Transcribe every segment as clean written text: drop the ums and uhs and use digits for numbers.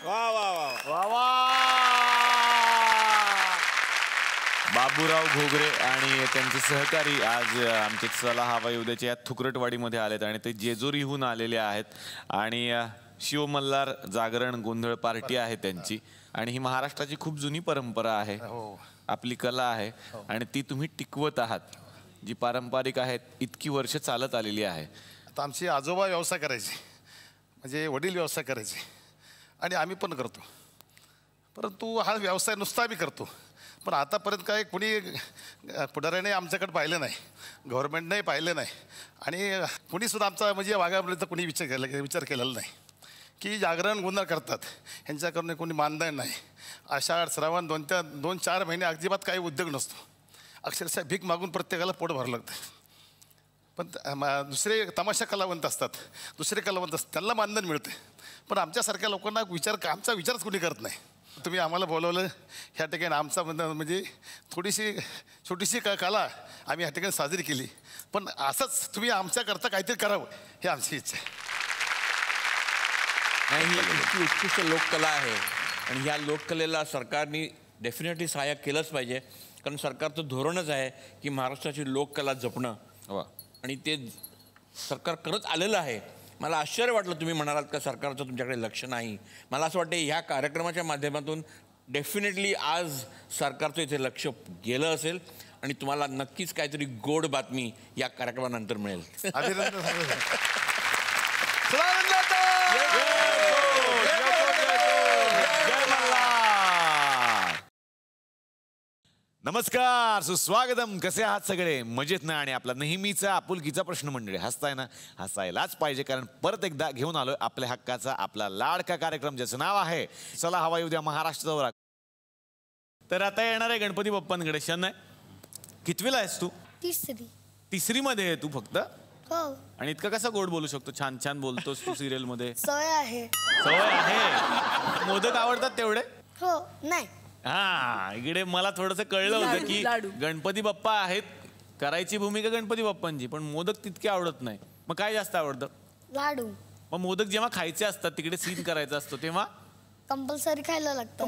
वा वा वा वा वा. बाबूराव घोगरे आणि त्यांचे सहकारी आज आमचे चला हवा उद्याच्या या थुकरटवाडीमध्ये आलेत आणि ते जेजुरीहून आलेले आहेत आणि शिव मल्हार जागरण गोंधळ पार्टी आहे त्यांची आणि ही महाराष्ट्राची खूप जुनी परंपरा आहे. आपली कला आहे आणि ती तुम्ही टिकवत आहात, जी पारंपरिक आहेत, इतकी वर्ष चालत आलेली आहे. आता आमचे आजोबा व्यवसाय करायचे, म्हणजे वडील व्यवसाय करायचे आणि आम्ही पण करतो. परंतु हा व्यवसाय नुसता आम्ही करतो, पण आतापर्यंत काय कुणी पुढाऱ्याने आमच्याकडे पाहिलं नाही, गव्हर्नमेंटने पाहिलं नाही आणि कुणीसुद्धा आमचा म्हणजे वागापर्यंत कुणी विचार केलेला नाही की जागरण गोंधळ करतात ह्यांच्याकडून कोणी मानधन नाही. आषाढ श्रावण 2-4 महिने अजिबात काही उद्योग नसतो. अक्षरशः भीक मागून प्रत्येकाला पोट भरावं लागतं. पण दुसरे तमाशा कलावंत असतात, दुसरे कलावंत असतात, त्यांना मानधन मिळते. पण आमच्यासारख्या लोकांना आमचा विचारच कोणी करत नाही. तुम्ही आम्हाला बोलवलं ह्या ठिकाणी, आमचा म्हणजे थोडीशी छोटीशी कला आम्ही ह्या ठिकाणी साजरी केली. पण असंच तुम्ही आमच्याकरता काहीतरी करावं ही आमची इच्छा आहे. नाही, ही इतकी उत्कृष्ट लोककला आहे आणि ह्या लोककलेला सरकारने डेफिनेटली सहाय्य केलंच पाहिजे. कारण सरकारचं धोरणच आहे की महाराष्ट्राची लोककला जपणं आणि ते सरकार करत आलेलं आहे. मला आश्चर्य वाटलं तुम्ही म्हणालात का सरकारचं तुमच्याकडे लक्ष नाही. मला असं वाटतं ह्या कार्यक्रमाच्या माध्यमातून डेफिनेटली आज सरकारचं इथे लक्ष गेलं असेल आणि तुम्हाला नक्कीच काहीतरी गोड बातमी या कार्यक्रमानंतर मिळेल. नमस्कार, सुस्वागतम. कसे आहात सगळे? मजेत ना? आणि आपला नेहमीचा आपुलकीचा प्रश्न मंडळी, हसताय ना? हसायलाच पाहिजे, कारण परत एकदा घेऊन आलोय आपल्या हक्काचा आपला लाडका कार्यक्रम, ज्याचं नाव आहे चला हवा उद्या महाराष्ट्र दौरा. तर आता येणार आहे गणपती बाप्पांकडे. शन कितवीला आहेस तू? तिसरी मध्ये आहे तू फक्त? हो. आणि इतका कसा गोड बोलू शकतो? छान छान बोलतोस तू सिरियल मध्ये. सवय आहे. सवय आहे. मोदक आवडतात तेवढे? हो. नाही. हा, इकडे मला थोडंसं कळलं होतं की गणपती बाप्पा आहेत, करायची भूमिका गणपती बाप्पांची, पण मोदक तितके आवडत नाही. मग काय जास्त आवडतं? लाडू. मग मोदक जेव्हा खायचे असतात, तिकडे सीन करायचा असतो, तेव्हा कंपल्सरी खायला लागतं.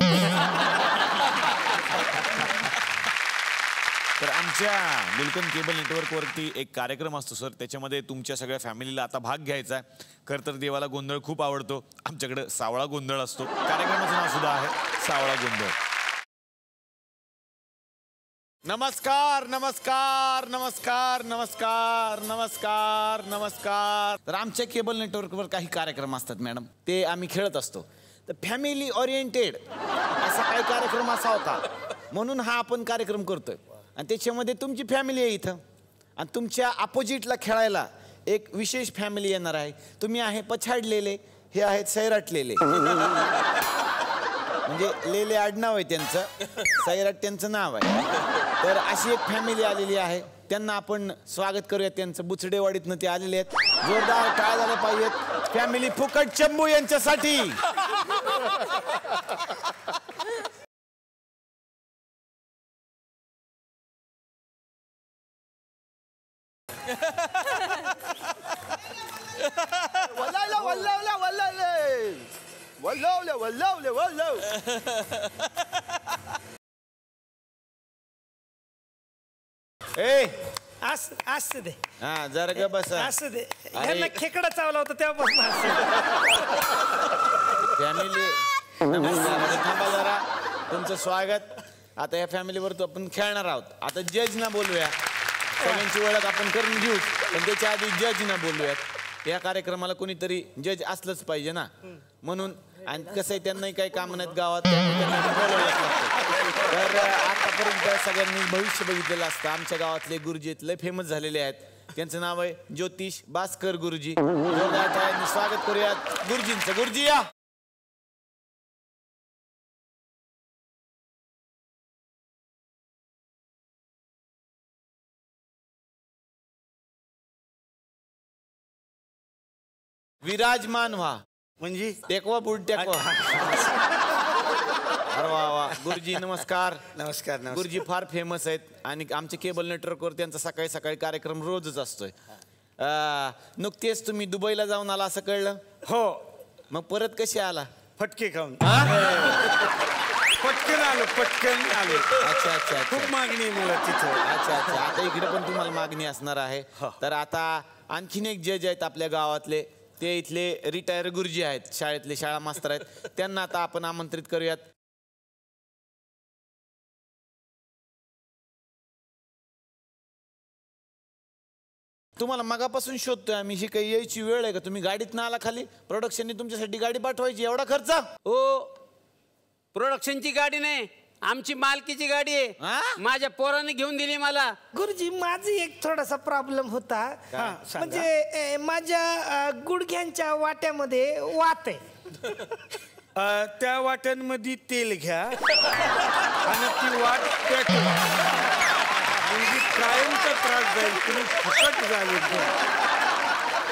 तर आमच्या गुलकन केबल नेटवर्कवरती एक कार्यक्रम असतो सर, त्याच्यामध्ये तुमच्या सगळ्या फॅमिलीला आता भाग घ्यायचा आहे. खरं तर देवाला गोंधळ खूप आवडतो. आमच्याकडे सावळा गोंधळ असतो. कार्यक्रमाचं नाव सुद्धा आहे सावळा गोंधळ. नमस्कार नमस्कार नमस्कार नमस्कार नमस्कार नमस्कार. तर आमच्या केबल नेटवर्कवर काही कार्यक्रम असतात मॅडम, ते आम्ही खेळत असतो. तर फॅमिली ओरिएंटेड असा काही कार्यक्रम असावा का, म्हणून हा आपण कार्यक्रम करतोय. आणि त्याच्यामध्ये तुमची फॅमिली आहे इथं, आणि तुमच्या अपोजिटला खेळायला एक विशेष फॅमिली येणार आहे. तुम्ही आहे पछाडलेले, हे आहेत सैराटलेले. म्हणजे लेले आडनाव आहे त्यांचं, सैराट त्यांचं नाव आहे. तर अशी एक फॅमिली आलेली आहे, त्यांना आपण स्वागत करूया. त्यांचं बुचडेवाडीतनं ते आलेले आहेत. जोरदार टाळ्या झाल्या पाहिजेत फॅमिली फुकट चंबू यांच्यासाठी. असू दे. हा, जरा ग बसा. असू दे. यांना खेकडा चावला होता तेव्हापासून. फॅमिली थांबा जरा, तुमचं स्वागत. आता या फॅमिलीवर तो आपण खेळणार आहोत. आता जज ना बोलूया, सगळ्यांची ओळख आपण करून घेऊ, पण त्याच्या आधी जज ना बोलूयात. या कार्यक्रमाला कोणीतरी जज असलंच पाहिजे ना, म्हणून. आणि कसं आहे, त्यांनाही काही काम नाहीत गावात, तर आतापर्यंत सगळ्यांनी भविष्य बघितलेलं असतं. आमच्या गावातले गुरुजी लय फेमस झालेले आहेत. त्यांचं नाव आहे ज्योतिष भास्कर गुरुजी. स्वागत करूयात गुरुजींचं. गुरुजी या. विराजमान व्हा. म्हणजे टेकवा बुड टेकवा. अरे वा वा. गुरुजी नमस्कार. नमस्कार. गुरुजी फार फेमस आहेत आणि आमच्या केबल नेटवर्कवर त्यांचा सकाळी सकाळी कार्यक्रम रोजच असतोय. नुकतेच तुम्ही दुबईला जाऊन आला असं कळलं? हो. मग परत कशी आला? फटके खाऊन पटकन आलो अच्छा अच्छा खूप मागणी आहे मला तिथं. अच्छा अच्छा आता इकडे पण तुम्हाला मागणी असणार आहे. तर आता आणखीन एक जज आहेत आपल्या गावातले, ते इथले रिटायर गुरुजी आहेत, शाळेतले शाळा मास्तर आहेत. त्यांना आता आपण आमंत्रित करूयात. तुम्हाला मगापासून शोधतोय आम्ही, ही काही यायची वेळ आहे का? तुम्ही गाडीत ना आला खाली? प्रोडक्शनने तुमच्यासाठी गाडी पाठवायची, एवढा खर्च? हो, प्रोडक्शनची गाडी नाही, आमची मालकीची गाडी आहे. हा? माझ्या पोराने घेऊन दिली मला. गुरुजी माझा एक थोडासा प्रॉब्लेम होता. म्हणजे माझ्या गुडघ्यांच्या वाट्यामध्ये वात आहे. त्या वाट्यांमध्ये तेल घ्या आणि ती वाट पेटवा. म्हणजे कायमचा त्रास जाईल, तुम्ही फुकट झाले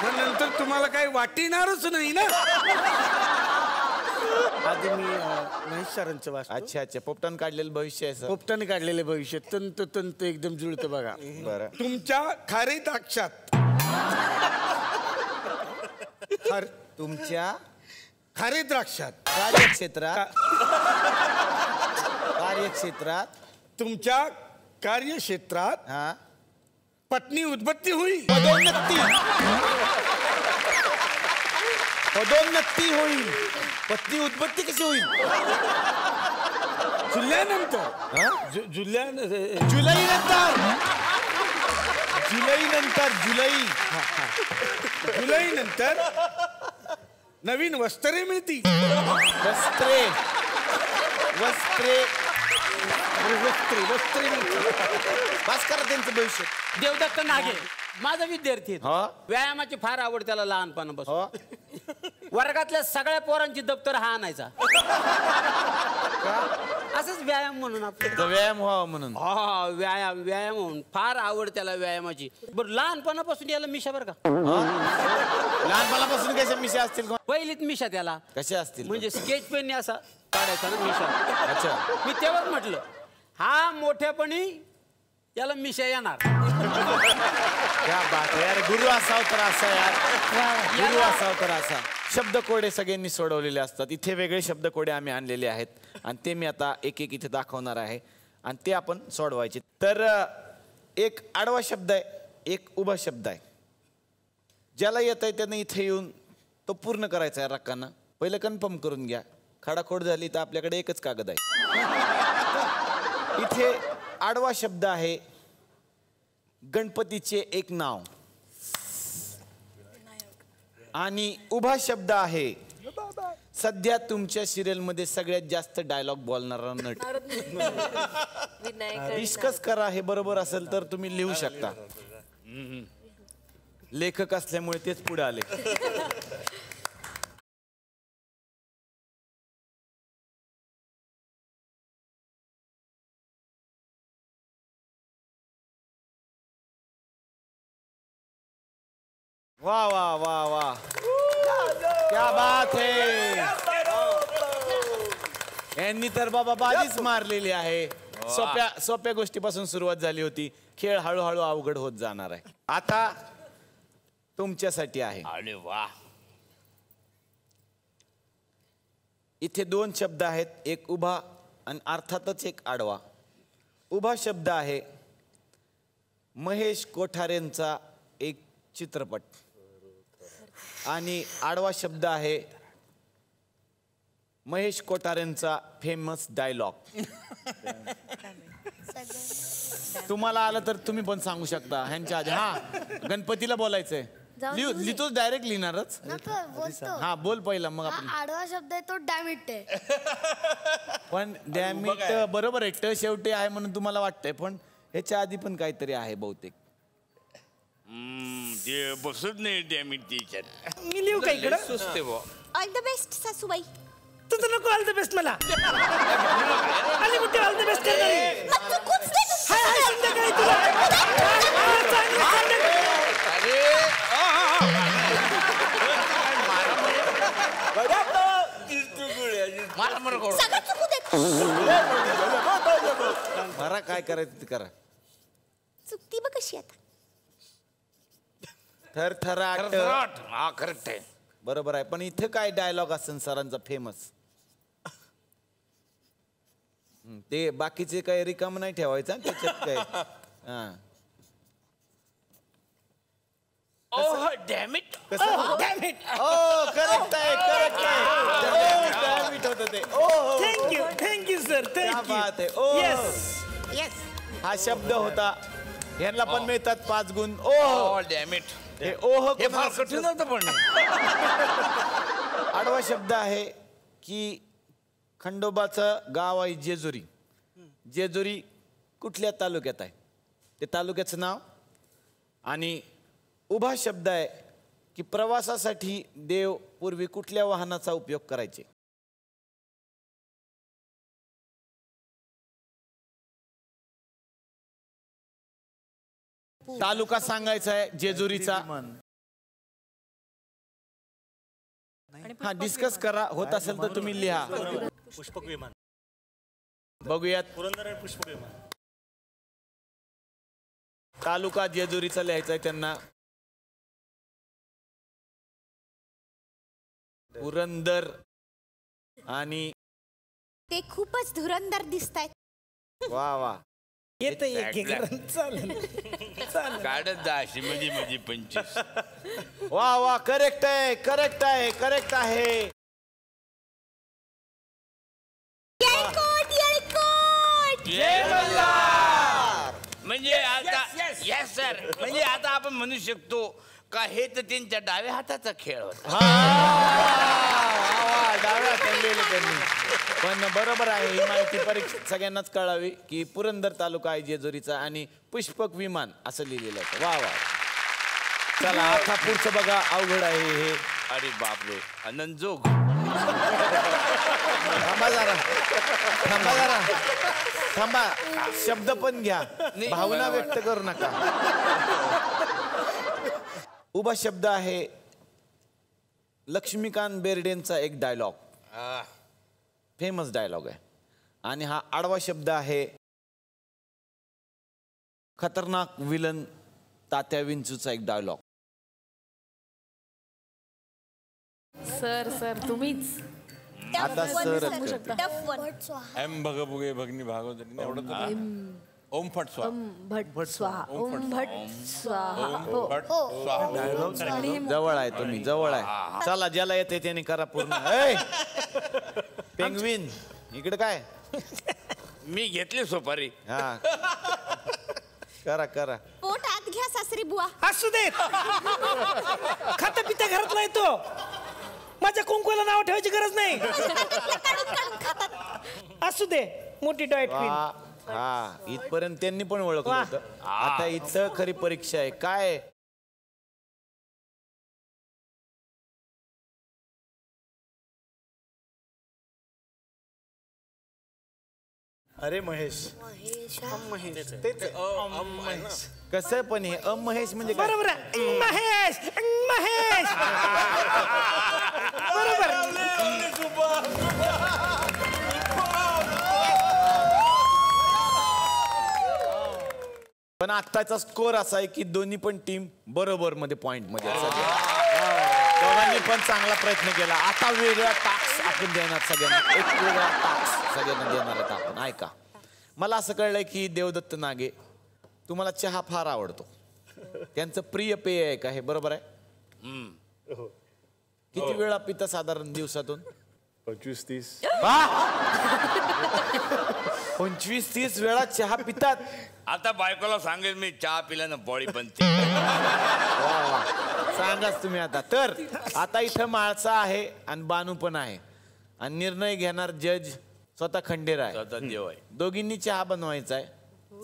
मग नंतर तुम्हाला काही वाटणारच नाही ना. आधी मी महेश सरांचं वाचतो. अच्छा अच्छा, पोपटान काढलेलं भविष्य आहे सर. पोपटाने काढलेले भविष्य तंत तंत एकदम जुळतं बघा. बरं. तुमच्या खारी द्राक्षात तुमच्या खारी द्राक्षात कार्यक्षेत्रात तुमच्या कार्यक्षेत्रात हा पत्नी उद्बत्ती होईल. पदोन्नती होईल. पत्नी उत्पत्ती कशी होईल? जुल्यानंतर जुलै नंतर जुलै नंतर नवीन वस्त्रे मिळतील. वस्त्रे मिळतील. बस करा त्यांचं भविष्य. देवदत्त नागे माझा विद्यार्थी आहे. हा? व्यायामाची फार आवड त्याला लहानपणापासून. हो. वर्गातल्या सगळ्या पोरांची दप्तर हा आणायचा. असंच व्यायाम म्हणून आपलं. व्यायाम व्हावा म्हणून. हा व्यायाम म्हणून फार आवड त्याला व्यायामाची. बरं लहानपणापासून याला मिशा बरं का. लहानपणापासून कशा मिशा असतील? पहिलीत मिशा त्याला कशा असतील? म्हणजे स्केच पेनने असा काढायचा ना मिशा. अच्छा. मी तेव्हाच म्हटलं हा मोठ्यापणी याला मिशा येणार. क्या बात आहे यार, गुरु असाव तर असा यार, गुरु असाव तर असा. शब्दकोडे सगळ्यांनी सोडवलेले असतात. इथे वेगळे शब्दकोडे आम्ही आणलेले आहेत आणि ते मी आता एक एक इथे दाखवणार आहे आणि ते आपण सोडवायचे. तर एक आडवा शब्द आहे, एक उभा शब्द आहे. ज्याला येत आहे त्याने इथे येऊन तो पूर्ण करायचा आहे रक्कानं. पहिलं कन्फर्म करून घ्या. खडाखोड झाली तर आपल्याकडे एकच कागद आहे. इथे आडवा शब्द आहे गणपतीचे एक नाव आणि उभा शब्द आहे सध्या तुमच्या सिरियल मध्ये सगळ्यात जास्त डायलॉग बोलणारा नट. डिस्कस करा, हे बरोबर असेल तर तुम्ही लिहू शकता. लेखक असल्यामुळे तेच पुढे आले. वाह वाह वाह वाह, क्या बात है. यांनी तर बाबा बाजीच मारलेली आहे. सोप्या गोष्टीपासून सुरुवात झाली होती. खेळ हळूहळू अवघड होत जाणार आहे. आता तुमच्यासाठी आहे. अरे वा. इथे दोन शब्द आहेत, एक उभा आणि अर्थातच एक आडवा. उभा शब्द आहे महेश कोठारेंचा एक चित्रपट आणि आडवा शब्द आहे महेश कोठारेंचा फेमस डायलॉग. तुम्हाला आलं तर तुम्ही पण सांगू शकता ह्यांच्या आधी. हा गणपतीला बोलायचंय. लिहितो डायरेक्ट लिहिणारच. हा बोल पहिला मग आपण. आडवा शब्द आहे तो डॅमिट आहे. पण डॅमिट बरोबर आहे, ट शेवटी आहे म्हणून तुम्हाला वाटतंय, पण ह्याच्या आधी पण काहीतरी आहे बहुतेक. ते बसत नाही डॅमिट त्याच्यात. मी लिहू का इकडं? सुचते बुवा. ऑल द बेस्ट सासूबाई. तुझं नको ऑल द बेस्ट मला. आली कुठे ऑल द बेस्ट करणारी? मग तू खूप हाय हाय संध्याकाळी तुला. सगळं चुकू देत. मला काय करायचं ते करा. चुकती बघ कशी आता. थरथराट. हा करेक्ट आहे. बरोबर आहे, पण इथे काय डायलॉग असेल सरांचा फेमस? ते बाकीचे काय रिकाम नाही ठेवायचा त्याच्यात काय हा ओह डॅम इट ओ करेक्ट आहे Damn it होतं ते थँक्यू सर क्या बात आहे ओ येस हा शब्द होता यांना पण मिळतात 5 गुण ओ डॅम इट हे ओह हे फार कठीण होतं पण आडवा शब्द आहे की खंडोबाचं गाव आहे जेजुरी. जेजुरी कुठल्या तालुक्यात आहे ते तालुक्याचं नाव. आणि उभा शब्द आहे की प्रवासासाठी देव पूर्वी कुठल्या वाहनाचा उपयोग करायचे. तालुका सांगायचा आहे जेजुरीचा. हा डिस्कस करा होत असेल तर तुम्ही लिहा. पुष्पक विमान बघूयात. पुरंदर आणि पुष्पक विमान तालुका जेजुरीचा लिहायचा आहे त्यांना. पुरंदर आणि ते खूपच धुरंदर दिसतायत. वा वा येत एक चालेल काढत जा अशी मध्ये 25. वा वा करेक्ट आहे. येळकोट येळकोट. म्हणजे आता येस सर म्हणजे आता आपण म्हणू शकतो का हे तर त्यांच्या डाव्या हाताचा खेळ होता. डाव्या हाताने त्यांनी. पण बरोबर आहे ही माहिती परीक्षेत सगळ्यांनाच कळावी की पुरंदर तालुका आहे जेजुरीचा आणि पुष्पक विमान असं लिहिलेलं आहे. वा वा चला आता पुढचं बघा अवघड आहे हे. अरे बापरे आनंदजोग. थांबा शब्द पण घ्या भावना व्यक्त करू नका. उभा शब्द आहे लक्ष्मीकांत बेर्डेंचा एक डायलॉग. फेमस डायलॉग आहे. आणि हा आडवा शब्द आहे खतरनाक विलन तात्या विंचूचा एक डायलॉग. सर तुम्हीच आता सरच करते. Tough one. एम भगभुगे भगनी भागवत एवढं ओम फट स्वाहा. भट स्वाहा ओम भट स्वाहा. जवळ आहे तुम्ही जवळ आहे. चला ज्याला येते त्याने करा पूर्ण. पेंग्विन इकडे काय मी घेतली सुपारी. हा करा पोट आत घ्या सासरी बुवा. असू देत खाता पिता घरातला येतो. माझ्या कुंकूला नाव ठेवायची गरज नाही. असू दे मोठी डाएट क्वीन. हा इथपर्यंत त्यांनी पण ओळखलं होतं. आता इथं खरी परीक्षा आहे काय. अरे महेश कसं पण हे महेश म्हणजे काय? बरोबर आहे. महेश महेश बरोबर. पण आत्ताचा स्कोर असा आहे की दोन्ही पण टीम बरोबर मध्ये पॉइंट मध्ये दोघांनी पण चांगला प्रयत्न केला. आता वेगळा टास्क आपण देणार सगळ्यांना. एक वेगळा टास्क सगळ्यांना देणार आहेत आपण. ऐका मला असं कळलंय की देवदत्त नागे तुम्हाला चहा फार आवडतो. त्यांचं प्रिय पेय आहे का हे बरोबर आहे. किती वेळा पिता साधारण दिवसातून. 25-30 25-30 वेळा चहा पितात. आता बायकोला सांगेल मी चहा पिल्यानं बॉडी बनते. सांगाच तुम्ही आता. तर आता इथं माळसा आहे आणि बानू पण आहे आणि निर्णय घेणार जज स्वतः खंडेर आहे. देव आहे. दोघींनी चहा बनवायचा आहे.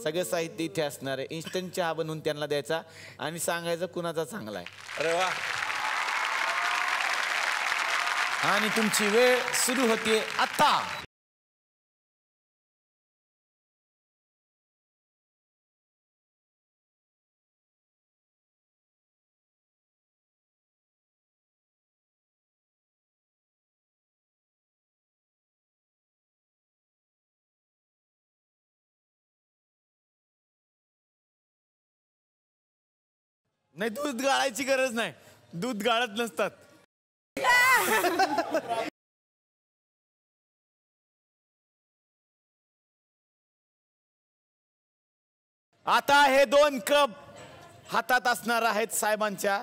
सगळं साहित्य इथे असणार आहे. इन्स्टंट चहा बनवून त्यांना द्यायचा आणि सांगायचं कुणाचा चांगला आहे. अरे वा. आणि तुमची वेळ सुरू होते आता. नाही दूध गाळायची गरज नाही. दूध गाळत नसतात. आता हे 2 कप हातात असणार आहेत साहेबांच्या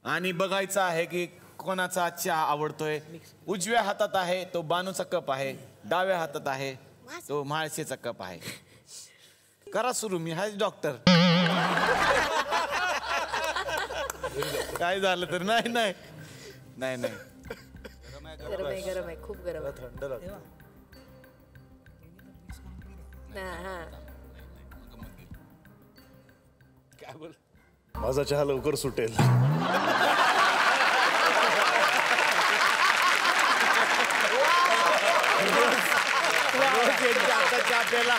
आणि बघायचं आहे की कोणाचा चहा आवडतोय. उजव्या हातात आहे तो बानूचा कप आहे, डाव्या हातात आहे तो म्हाळसेचा कप आहे. करा सुरू, मी हाच डॉक्टर. काय झालं तर नाही नाही नाही नाही. गरम आहे गरम आहे खूप गरम आहे. थंड लागतं. माझा चहा लवकर सुटेल. आता चहा प्याला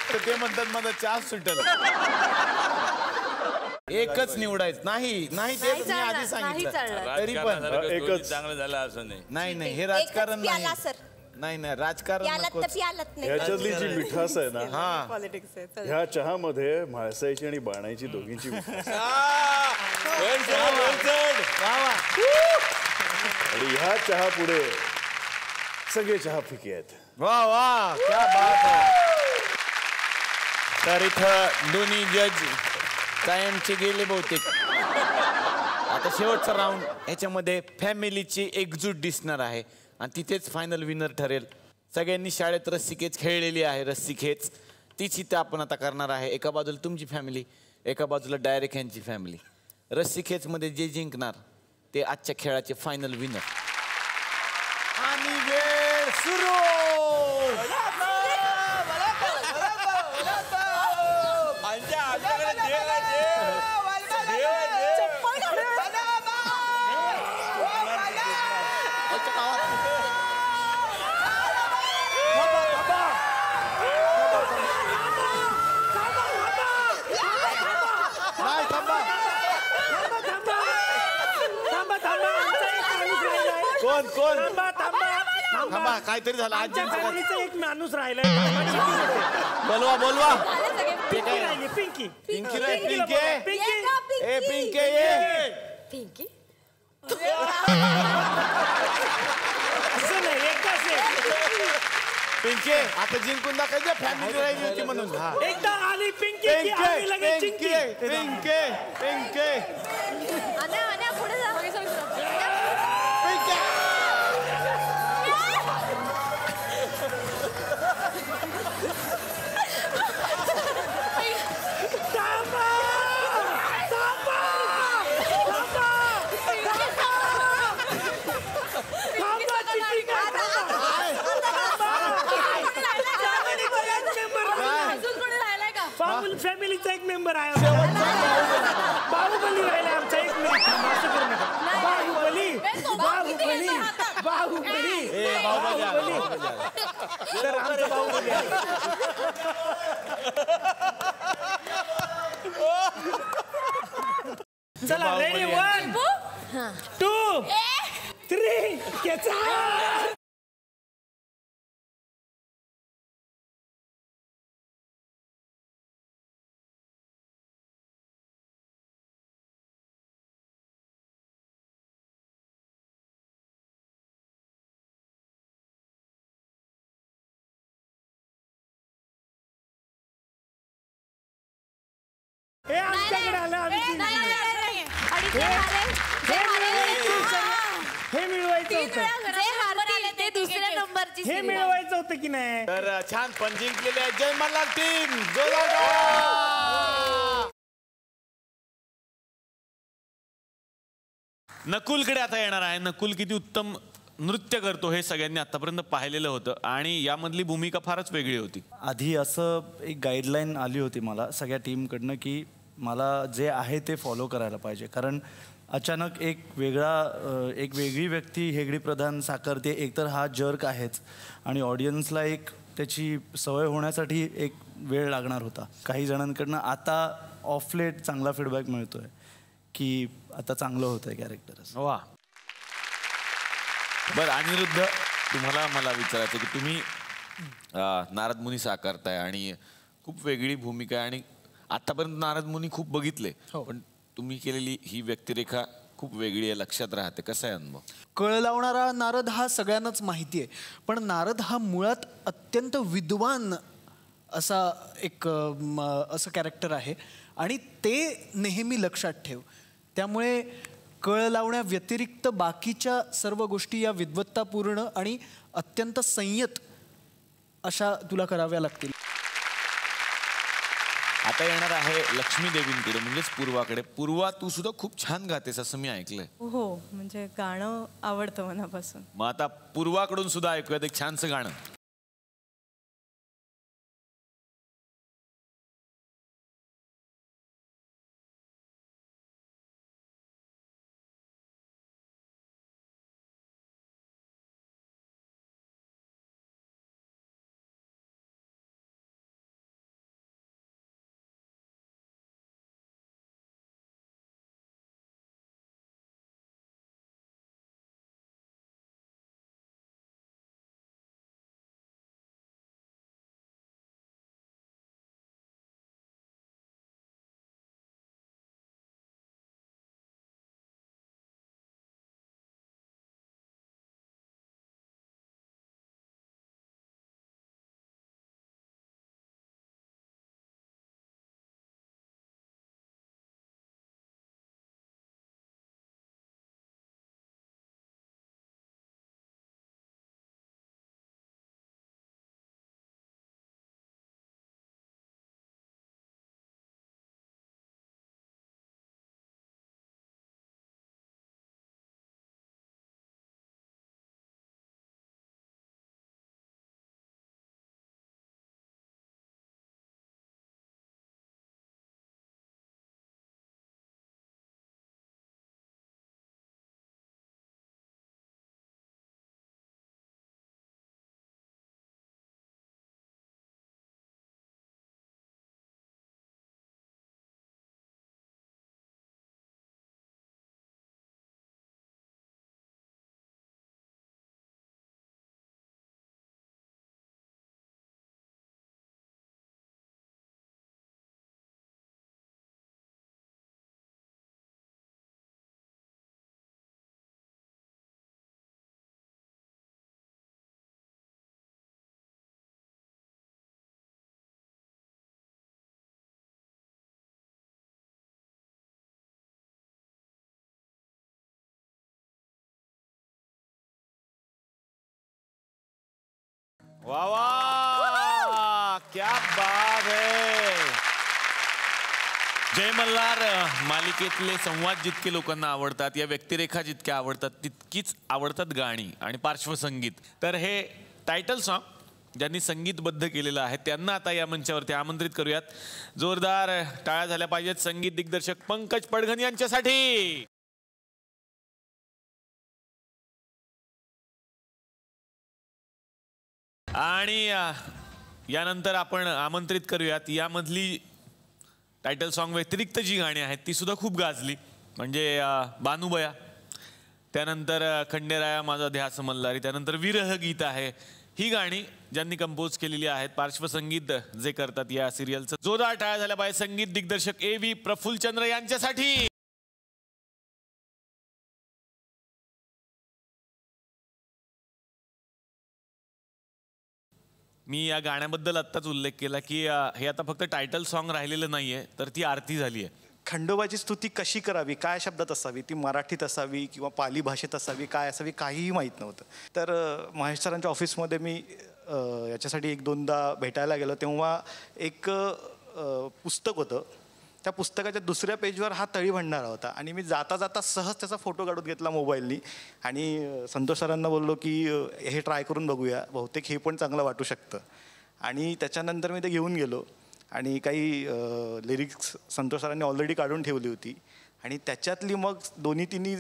तर ते म्हणतात माझा चहा सुटल. एकच निवडायचं नाही नाही ते मी आधी सांगितलं तरी पण एकच चांगलं झालं असं नाही. नाही नाही हे राजकारण नाही. प्याला सर नाही नाही राजकारण प्यालात नकोच. तर प्यालात नाही. ह्याच्यातली जी मिठास आहे ना हा पॉलिटिक्स आहे. ह्या चहामध्ये म्हाळसाईची आणि बाणाईची दोघींची मिठास आहे. आणि ह्या चहा पुढे सगळे चहा फिके आहेत. वा वा क्या बात आहे. तर इथं दोन्ही जज कायमचे गेले बहुतेक. आता शेवटचा राऊंड ह्याच्यामध्ये फॅमिलीची एकजूट दिसणार आहे आणि तिथेच फायनल विनर ठरेल. सगळ्यांनी शाळेत रस्सीखेच खेळलेली आहे. रस्सीखेच तीच इथं आपण आता करणार आहे. एका बाजूला तुमची फॅमिली, एका बाजूला डायरेक्ट ह्यांची फॅमिली. रस्सीखेचमध्ये जे जिंकणार ते आजच्या खेळाचे फायनल विनर. आणि वेळ सुरू. कोण कोण थांबा काहीतरी झालं. आमच्या फॅमिलीचा एक माणूस राहिलाय. बोलवा बोलवा. पिंकी राहिली. पिंकी पिंकी रे पिंके पिंकी ए पिंके ये. पिंकी असं नाही एकदाच आहे. पिंके आता जिंकून दाखवायचं फॅमिली राहिली होती म्हणून. हा एकदा आली पिंकी की आम्ही लगेच चिंकी. पिंके पिंके अण्या पुढे जा. पिंके. फॅमिलीचा एक मेंबर आहे. बाहुबली राहिला आमचा. एक मिनिट बाहुबली बाहुबली बाहुबली तर आमचा बाहुबली आहे. चला रेडी 1 2 3 घ्यायचा. हे आमच्याकडे आलं. आम्ही हे मिळवायचं होतं. ते दुसऱ्या नंबरची हे मिळवायचं होतं की नाही. तर छान पण जिंकलेले आहे. जय मल्हार टीम. नकुलकडे आता येणार आहे. नकुल किती उत्तम नृत्य करतो हे सगळ्यांनी आतापर्यंत पाहिलेलं होतं आणि यामधली भूमिका फारच वेगळी होती. आधी असं एक गाईडलाईन आली होती मला सगळ्या टीमकडनं की मला जे आहे ते फॉलो करायला पाहिजे. कारण अचानक एक वेगळी व्यक्ती हेगडी प्रधान साकारते. एकतर हा जर्क आहेच आणि ऑडियन्सला एक त्याची सवय होण्यासाठी एक वेळ लागणार होता. काही जणांकडनं आता ऑफ लेट चांगला फीडबॅक मिळतोय की आता चांगलं होतंय कॅरेक्टर. वा. बरं अनिरुद्ध, तुम्हाला मला विचारायचं की तुम्ही नारद मुनी साकारताय आणि खूप वेगळी भूमिका आहे आणि आतापर्यंत नारद मुनी खूप बघितले पण तुम्ही केलेली ही व्यक्तिरेखा खूप वेगळी आहे, लक्षात राहते. कसा आहे अनुभव? कळ लावणारा नारद हा सगळ्यांनाच माहिती आहे, पण नारद हा मुळात अत्यंत विद्वान असा एक असं कॅरेक्टर आहे आणि ते नेहमी लक्षात ठेव. त्यामुळे कळ लावण्या व्यतिरिक्त बाकीच्या सर्व गोष्टी या विद्वत्तापूर्ण आणि अत्यंत संयत अशा तुला कराव्या लागतील. आता येणार आहे लक्ष्मी देवींकडे म्हणजेच पूर्वाकडे. पूर्वा, तू सुद्धा खूप छान गातेस असं मी ऐकलंय. हो, म्हणजे गाणं आवडतं मनापासून. मग आता पूर्वाकडून सुद्धा ऐकूयात एक छानसं गाणं. वा वा, क्या बात है. जय मल्हार मालिकेतले संवाद जितके लोकांना आवडतात, या व्यक्तिरेखा जितक्या आवडतात, तितकीच आवडतात गाणी आणि पार्श्वसंगीत. तर हे टायटल सॉन्ग ज्यांनी संगीतबद्ध केलेलं आहे त्यांना आता या मंचावरती आमंत्रित करूयात. जोरदार टाळ्या झाल्या पाहिजेत संगीत दिग्दर्शक पंकज पडघन यांच्यासाठी. आणि यानंतर आपण आमंत्रित करूयात यामधली टायटल सॉन्ग व्यतिरिक्त जी गाणी आहेत ती सुद्धा खूप गाजली. म्हणजे बानुबया, त्यानंतर खंडेराया माझा ध्यास मल्हारी, त्यानंतर विरह गीत आहे. ही गाणी ज्यांनी कंपोज केलेली आहेत, पार्श्वसंगीत जे करतात या सिरियलचं. जोरदार टाळ्या झाल्या पाहिजे संगीत दिग्दर्शक A.V. प्रफुल्लचंद्र यांच्यासाठी. मी या गाण्याबद्दल आत्ताच उल्लेख केला की हे आता फक्त टायटल सॉन्ग राहिलेलं नाहीये, तर ती आरती झाली आहे. खंडोबाची स्तुती कशी करावी, काय शब्दात असावी, ती मराठीत असावी किंवा पाली भाषेत असावी, काय असावी काहीही माहीत नव्हतं. तर महेश सरांच्या ऑफिसमध्ये मी याच्यासाठी एक दोनदा भेटायला गेलो. तेव्हा एक पुस्तक होतं. त्या पुस्तकाच्या दुसऱ्या पेजवर हा तळी भंडारा होता आणि मी जाता जाता सहज त्याचा फोटो काढून घेतला मोबाईलनी आणि संतोष सरांना बोललो की हे ट्राय करून बघूया, बहुतेक हे पण चांगलं वाटू शकतं. आणि त्याच्यानंतर मी ते घेऊन गेलो आणि काही लिरिक्स संतोष सरांनी ऑलरेडी काढून ठेवली होती आणि त्याच्यातली मग दोन्ही तिन्ही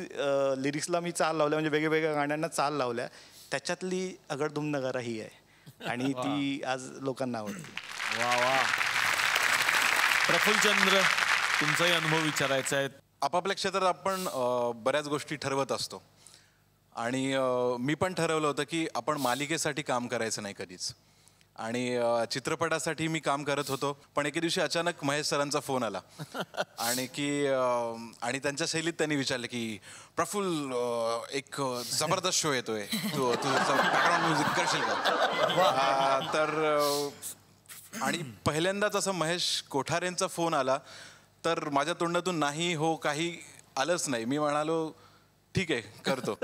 लिरिक्सला मी चाल लावल्या, म्हणजे वेगवेगळ्या गाण्यांना चाल लावल्या. त्याच्यातली अगडधुम नगारा ही आहे आणि ती आज लोकांना आवडते. वा वा. प्रफुल्लचंद्र, तुमचाही अनुभव विचारायचा आहे. आपापल्या क्षेत्रात आपण बऱ्याच गोष्टी ठरवत असतो आणि मी पण ठरवलं होतं की आपण मालिकेसाठी काम करायचं नाही कधीच. आणि चित्रपटासाठी मी काम करत होतो, पण एके दिवशी अचानक महेश सरांचा फोन आला आणि त्यांच्या शैलीत त्यांनी विचारलं की प्रफुल्ल, एक जबरदस्त शो येतोय, तू बॅकग्राऊंड म्युझिक करशील का? तर आणि पहिल्यांदाच असं महेश कोठारेंचा फोन आला तर माझ्या तोंडातून नाही हो काही आलंच नाही. मी म्हणालो ठीक आहे करतो.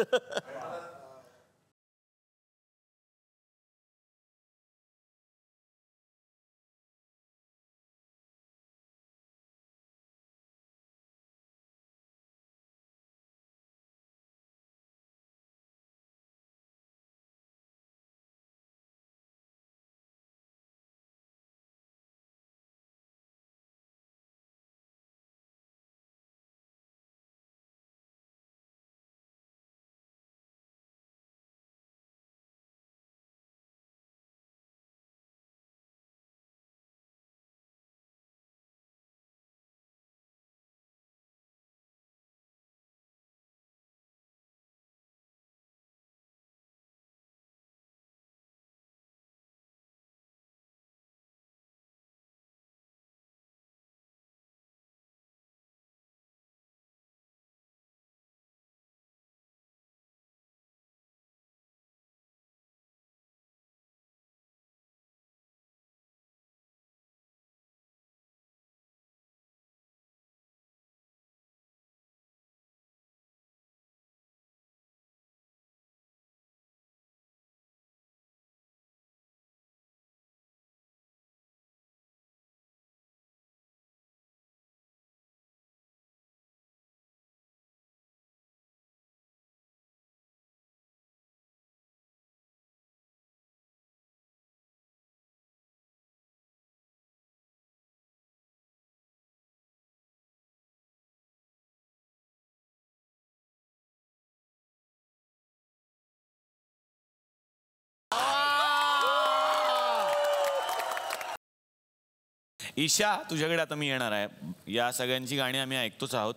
ईशा, तुझ्याकडे आता मी येणार आहे. या सगळ्यांची गाणी आम्ही ऐकतोच आहोत,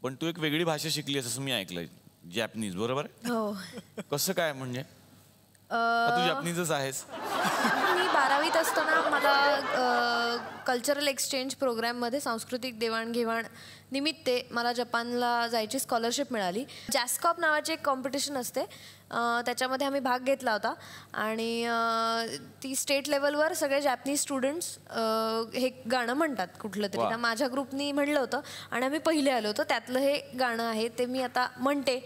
पण तू एक वेगळी भाषा शिकली असं मी ऐकलंय, जॅपनीज. बरोबर आहे? हो. कसं काय म्हणजे? तू जॅपनीजच आहेस. मी 12वीत असताना मला कल्चरल एक्सचेंज प्रोग्राममध्ये सांस्कृतिक देवाणघेवाण निमित्ते मला जपानला जायची स्कॉलरशिप मिळाली. जॅस्कॉप नावाची एक कॉम्पिटिशन असते, त्याच्यामध्ये आम्ही भाग घेतला होता आणि ती स्टेट लेवलवर सगळे जॅपनीज स्टुडंट्स हे गाणं म्हणतात कुठलं तरी. माझ्या ग्रुपनी म्हणलं होतं आणि आम्ही पहिले आलो होतो. त्यातलं हे गाणं आहे ते मी आता म्हणते.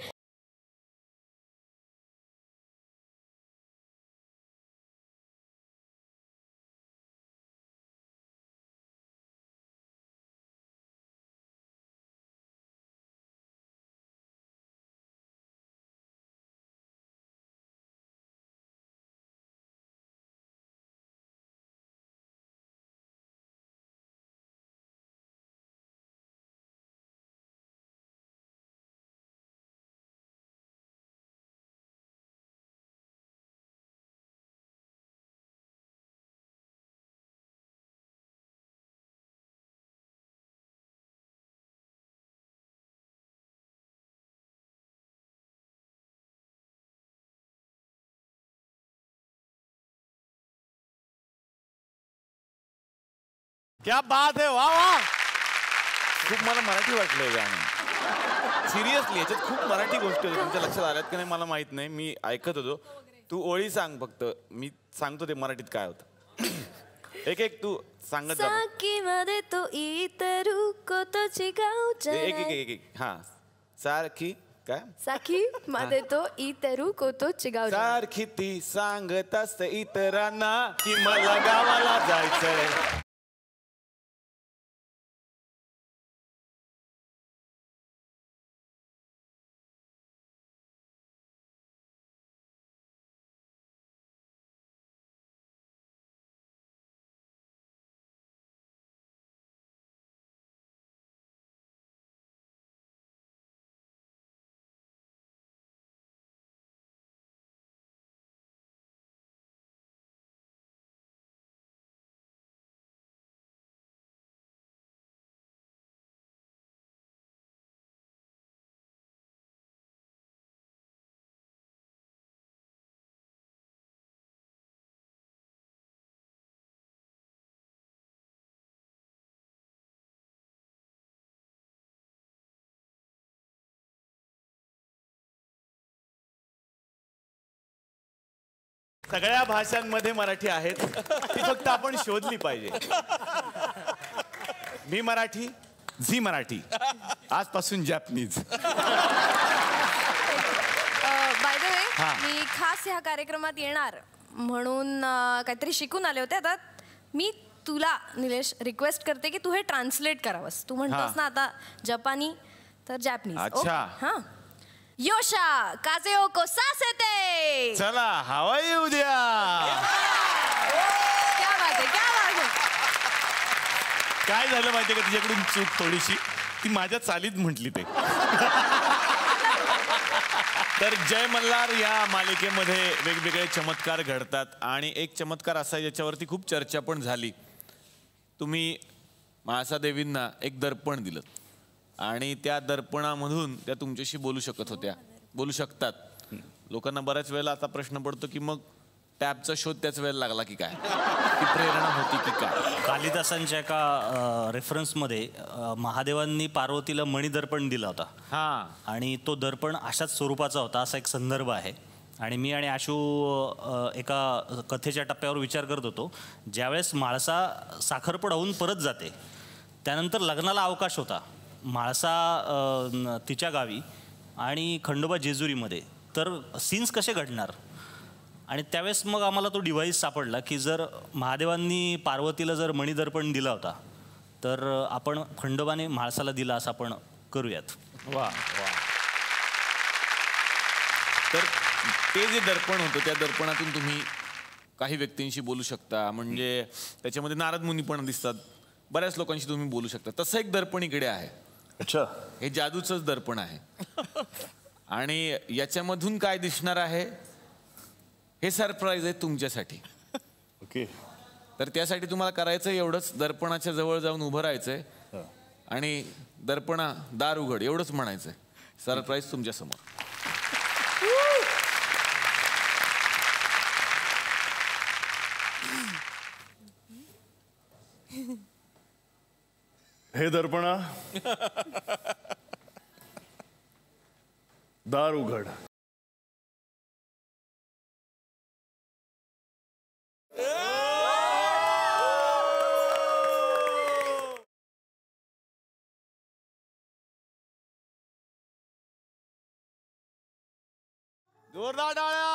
क्या बात है, वाह वाह. खूप मला मराठी वाटलंय गाणं. सिरियसली याच्यात खूप मराठी गोष्टी होत्या. तुमच्या लक्षात आल्यात की नाही मला माहित नाही. मी ऐकत होतो. तू ओळी सांग फक्त, मी सांगतो ते मराठीत काय होतं. एक एक तू सांगत जा. साकीमध्ये तो इतरू कोतोची गावच्या. एक हा. सारखी काय? साखी मध्ये तो इतरू कोतोची गावच्या. सारखी ती सांगत असते इतरांना की मला गावाला जायचंय. सगळ्या भाषांमध्ये मराठी आहेत, ती फक्त आपण शोधली पाहिजे. मी मराठी, झी मराठी, आजपासून जॅपनीज. बाय द वे हा. मी खास ह्या कार्यक्रमात येणार म्हणून काहीतरी शिकून आले होते. आता मी तुला निलेश रिक्वेस्ट करते की तू हे ट्रान्सलेट करावंस. तू म्हणतोस ना आता जपानी तर जॅपनीज. अच्छा. हा. योशा काजेओ को सासेते. चला हवा येऊ द्या. क्या बात आहे, क्या बात आहे. काय झालं माहितीये का तुझ्याकडून चूक थोडीशी, ती माझ्या चालीत म्हटली ते. तर जय मल्हार या मालिकेमध्ये वेगवेगळे चमत्कार घडतात आणि एक चमत्कार असा आहे ज्याच्यावरती खूप चर्चा पण झाली. तुम्ही म्हाळसादेवींना एक दर्पण दिलं आणि त्या दर्पणामधून त्या तुमच्याशी बोलू शकत होत्या, बोलू शकतात. लोकांना बऱ्याच वेळेला आता प्रश्न पडतो की मग टॅबचा शोध त्याच वेळेला लागला की काय, ती प्रेरणा होती की काय. कालिदासांच्या एका रेफरन्समध्ये महादेवांनी पार्वतीला मणिदर्पण दिला होता. हा. आणि तो दर्पण अशाच स्वरूपाचा होता असा एक संदर्भ आहे. आणि मी आणि आशू एका कथेच्या टप्प्यावर विचार करत होतो. ज्यावेळेस म्हाळसा साखरपुडा होऊन परत जाते त्यानंतर लग्नाला अवकाश होता म्हाळसा तिच्या गावी आणि खंडोबा जेजुरीमध्ये. तर सीन्स कसे घडणार. आणि त्यावेळेस मग आम्हाला तो डिव्हाइस सापडला की जर महादेवांनी पार्वतीला जर मणिदर्पण दिला होता तर आपण खंडोबाने म्हाळसाला दिला असं आपण करूयात. वा वा. तर ते जे दर्पण होतं त्या दर्पणातून तुम्ही काही व्यक्तींशी बोलू शकता. म्हणजे त्याच्यामध्ये नारद मुनी पण दिसतात, बऱ्याच लोकांशी तुम्ही बोलू शकता. तसं एक दर्पण इकडे आहे. अच्छा. हे जादूचंच दर्पण आहे. आणि याच्यामधून काय दिसणार आहे हे सरप्राईज आहे तुमच्यासाठी. ओके. तर त्यासाठी तुम्हाला करायचं एवढंच, दर्पणाच्या जवळ जाऊन उभं राहायचंय आणि दर्पणा दार उघड एवढंच म्हणायचंय. सरप्राईज तुमच्या समोर. हे दर्पणा दार उघड. जोरदार टाळ्या.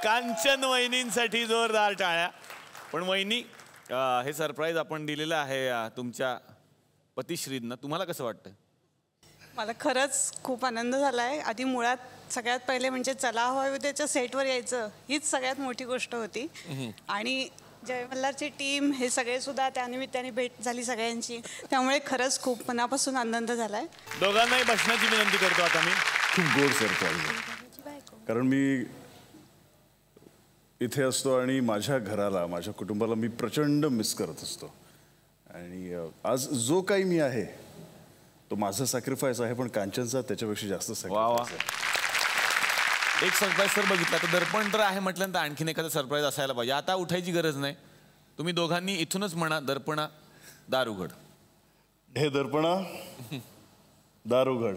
कांचन वहिनींसाठी जोरदार टाळ्या. पण वहिनी हे सरप्राईज आपण दिलेलं आहे तुमच्या पतिश्रींना. तुम्हाला कसं वाटतं. मला खरंच खूप आनंद झाला आहे. आधी मुळात सगळ्यात पहिले म्हणजे चला हवा येऊ द्याच्या सेटवर यायचं हीच सगळ्यात मोठी गोष्ट होती. आणि जय मल्हारची टीम हे सगळे सुद्धा त्यानिमित्ताने भेट झाली सगळ्यांची. त्यामुळे खरंच खूप मनापासून आनंद झाला आहे. दोघांनाही बसण्याची विनंती करतो आता मी. खूप गोड सरप्राईज. कारण मी इथे असतो आणि माझ्या घराला माझ्या कुटुंबाला मी प्रचंड मिस करत असतो. आणि आज जो काही मी आहे तो माझा सॅक्रिफाईस आहे, पण कांचनचा त्याच्यापेक्षा जास्त सॅक्रिफाईस आहे. एक सरप्राईज तर बघितला तर दर्पण तर आहे म्हटल्यानंतर आणखीन एखादा सरप्राईज असायला पाहिजे. आता उठायची गरज नाही. तुम्ही दोघांनी इथूनच म्हणा दर्पणा दार उघड. हे दर्पणा दार उघड.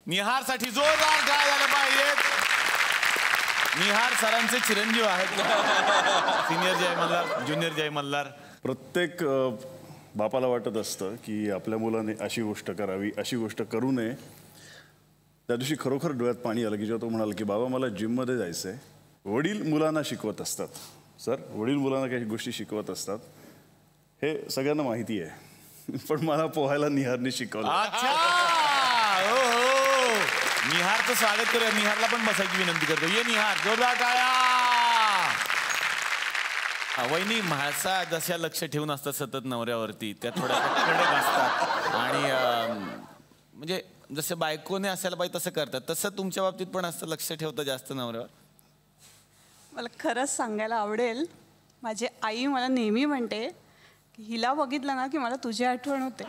निहारसाठी जोरदार टाळ्या झाल्या पाहिजेत. निहार सरांचे चिरंजीव आहेत. सिनियर जय मल्हार, ज्युनियर जय मल्हार. प्रत्येक बापाला वाटत असतं की आपल्या मुलाने अशी गोष्ट करावी, अशी गोष्ट करू नये. त्या दिवशी खरोखर डोळ्यात पाणी आलं की जेव्हा तो म्हणाला की बाबा मला जिममध्ये जायचं आहे. वडील मुलांना शिकवत असतात. सर, वडील मुलांना काही गोष्टी शिकवत असतात हे सगळ्यांना माहिती आहे. पण मला पोहायला निहारने शिकवलं. निहारचं स्वागत करूया. निहारला पण बसायची विनंती करतो. ये निहार, जोरदार टाळ्या. वहिनी म्हाळसा जशा लक्ष ठेवून असतात सतत नवऱ्यावरती, त्या थोड्या कडक असतात आणि म्हणजे जसे बायकोने असायला पाहिजे तसं करतात, तसं तुमच्या बाबतीत पण असतं, लक्ष ठेवतं जास्त नवऱ्यावर? मला खरंच सांगायला आवडेल, माझी आई मला नेहमी म्हणते की हिला बघितलं ना की मला तुझी आठवण होते.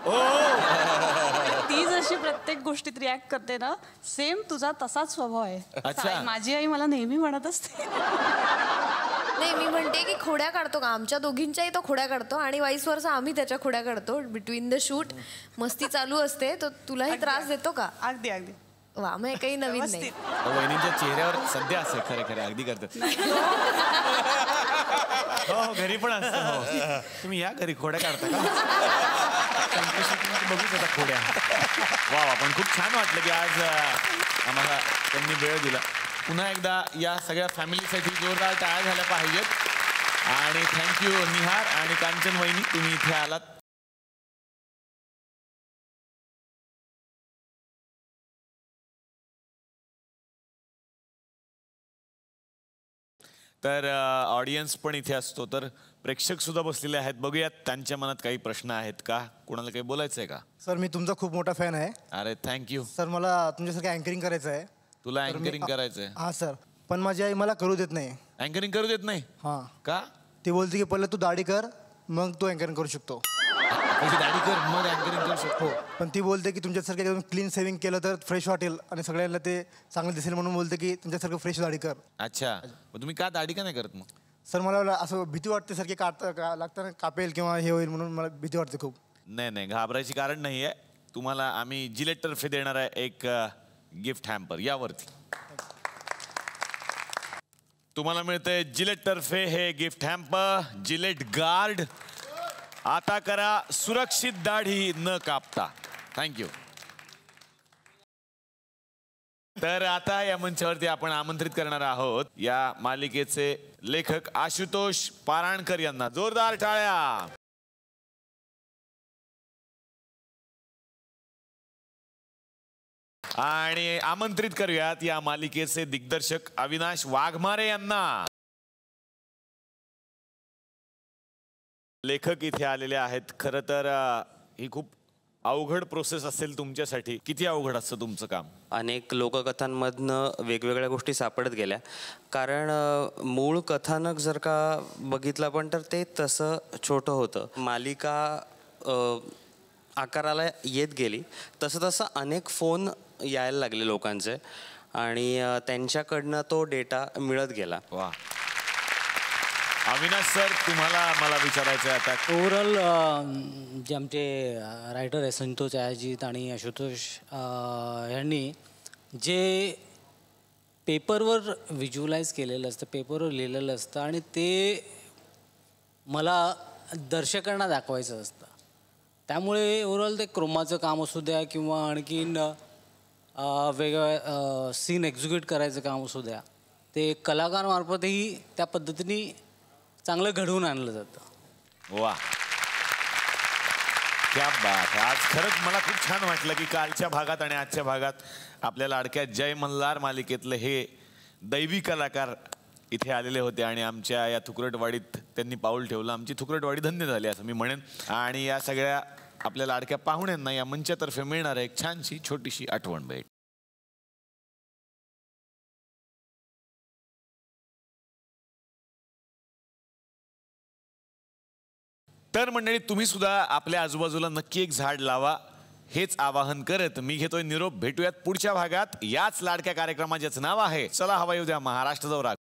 ती जशी प्रत्येक गोष्टीत रिॲक्ट करते ना, सेम तुझा तसाच स्वभाव आहे. अच्छा. माझी आई मला नेहमी म्हणत असते. नाही, मी म्हणते की खोड्या काढतो का, आमच्या दोघींच्याही तो खोड्या काढतो आणि वाईस वर्सा आम्ही त्याच्या खोड्या काढतो. बिटवीन द शूट मस्ती चालू असते, तर तुलाही त्रास देतो का? अगदी अगदी. वा, मग काही नवीन नाही. वहिनींच्या चेहऱ्यावर सध्या असं खरे खरे अगदी करतात. हो, घरी पण असतं. हो, तुम्ही या घरी खोड्या काढता का? बघूच आता खोड्या. वा वा, पण खूप छान वाटलं की आज आम्हाला त्यांनी वेळ दिला. पुन्हा एकदा या सगळ्या फॅमिलीसाठी जोरदार टाळ्या झाल्या पाहिजेत. आणि थँक्यू निहार आणि कांचन वहिनी, तुम्ही इथे आलात. तर ऑडियन्स पण इथे असतो, तर प्रेक्षक सुद्धा बसलेले आहेत. बघूयात त्यांच्या मनात काही प्रश्न आहेत का, कोणाला काही बोलायचं आहे का? सर, मी तुमचा खूप मोठा फॅन आहे. अरे थँक्यू सर, मला तुमच्यासारखं अँकरिंग करायचं आहे. तुला अँकरिंग करायचंय? हां सर, पण माझी आई मला करू देत नाही. अँकरिंग करू देत नाही? हां. का? ती बोलते की पहिलं तू दाढी कर, मग तू अँकरिंग करू शकतो. दाढी कर मग अँकरिंग करू शकतो? पण ती बोलते की तुमच्यासारखं एकदम क्लीन सेविंग केलं तर फ्रेश वाटेल आणि सगळ्यांना ते चांगलं दिसेल, म्हणून बोलते की तुमच्यासारखं फ्रेश दाढी कर. अच्छा, मग तुम्ही का दाढी का नाही करत मग? सर, मला असं भीती वाटते सारखी लागताना कापेल किंवा हे होईल, म्हणून मला भीती वाटते खूप. नाही नाही, घाबरायची कारण नाही आहे. तुम्हाला आम्ही जिलेट तर्फे देणार आहे एक गिफ्ट हॅम्पर. यावरती तुम्हाला मिळतंय जिलेट तर्फे हे गिफ्ट हॅम्पर, जिलेट गार्ड. आता करा सुरक्षित दाढी न कापता. थँक्यू. तर आता या मंचावरती आपण आमंत्रित करणार आहोत या मालिकेचे लेखक आशुतोष पाराणकर यांना. जोरदार टाळ्या. आणि आमंत्रित करूयात या मालिकेचे दिग्दर्शक अविनाश वाघमारे यांना. लेखक इथे आलेले आहेत. खरं तर ही खूप अवघड प्रोसेस असेल तुमच्यासाठी. किती अवघड असतं तुमचं काम? अनेक लोककथांमधनं वेगवेगळ्या गोष्टी सापडत गेल्या, कारण मूळ कथानक जर का बघितलं पण तर ते तसं छोटं होतं. मालिका आकाराला येत गेली तसं तसं अनेक फोन यायला लागले लोकांचे आणि त्यांच्याकडनं तो डेटा मिळत गेला. वा. अविनाश सर, तुम्हाला मला विचारायचं आहे आता. ओव्हरऑल जे आमचे रायटर आहे संतोष अयाजित आणि आशुतोष यांनी जे पेपरवर व्हिज्युअलाइज केलेलं असतं, पेपरवर लिहिलेलं असतं आणि ते मला दर्शकांना दाखवायचं असतं. त्यामुळे ओव्हरऑल ते क्रोमाचं काम असू द्या किंवा आणखीन वेगळ्या सीन एक्झिक्यूट करायचं काम असू द्या, ते कलाकारमार्फतही त्या पद्धतीने चांगलं घडवून आणलं जातं. वा, क्या बात. आज खरंच मला खूप छान वाटलं की कालच्या भागात आणि आजच्या भागात आपल्या लाडक्या जय मल्हार मालिकेतले हे दैवी कलाकार इथे आलेले होते आणि आमच्या या थुकरटवाडीत त्यांनी पाऊल ठेवलं. आमची थुकरटवाडी धन्य झाली असं मी म्हणेन. आणि या सगळ्या आपल्या लाडक्या पाहुण्यांना या मंचातर्फे मिळणार आहे एक छानशी छोटीशी आठवण भेट. तर मंडळी, तुम्ही सुद्धा आपल्या आजूबाजूला नक्की एक झाड लावा हेच आवाहन करत मी घेतोय निरोप. भेटूयात पुढच्या भागात याच लाडक्या कार्यक्रमाचेच नाव आहे चला हवा येऊ द्या महाराष्ट्र दौरा.